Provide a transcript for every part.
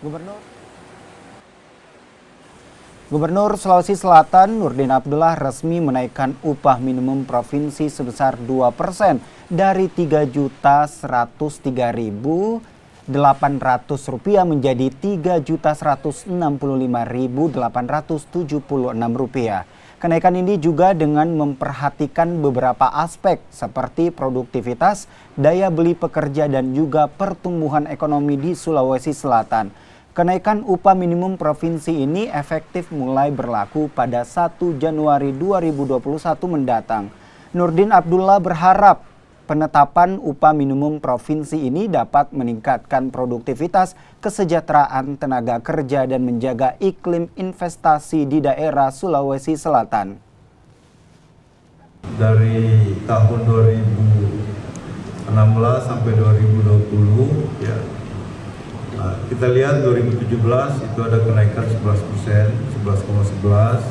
Gubernur Gubernur Sulawesi Selatan Nurdin Abdullah resmi menaikkan upah minimum provinsi sebesar 2% dari Rp3.103.800 menjadi Rp3.165.876. Kenaikan ini juga dengan memperhatikan beberapa aspek seperti produktivitas, daya beli pekerja dan juga pertumbuhan ekonomi di Sulawesi Selatan. Kenaikan upah minimum provinsi ini efektif mulai berlaku pada 1 Januari 2021 mendatang. Nurdin Abdullah berharap penetapan upah minimum provinsi ini dapat meningkatkan produktivitas, kesejahteraan tenaga kerja dan menjaga iklim investasi di daerah Sulawesi Selatan. Dari tahun 2016 sampai 2020 ya. Nah, kita lihat 2017 itu ada kenaikan 11%, 11,11.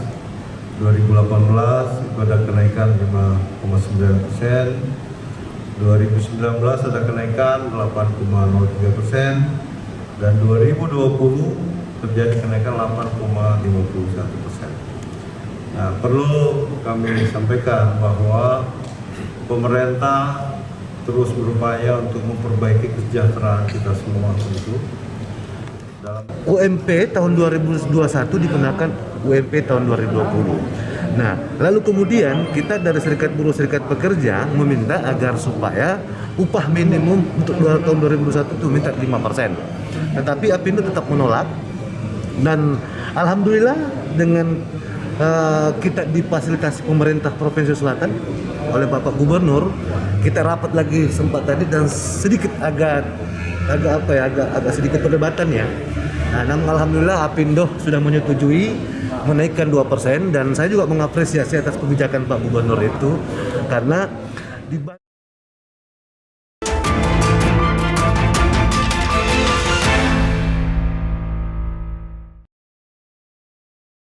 2018 itu ada kenaikan 5,9%. 2019 ada kenaikan 8,03%. Dan 2020 terjadi kenaikan 8,51%. Nah, perlu kami sampaikan bahwa pemerintah terus berupaya untuk memperbaiki kesejahteraan kita semua tentu. UMP tahun 2021 dikenakan UMP tahun 2020. Nah, lalu kemudian kita dari Serikat Buruh Serikat Pekerja meminta agar supaya upah minimum untuk tahun 2021 itu minta 5%. Tetapi Apindo tetap menolak dan alhamdulillah dengan kita difasilitasi pemerintah Provinsi Selatan oleh Bapak Gubernur, kita rapat lagi sempat tadi dan sedikit agak sedikit perdebatan ya. Nah, namun alhamdulillah Apindo sudah menyetujui menaikkan 2% dan saya juga mengapresiasi atas kebijakan Pak Gubernur itu karena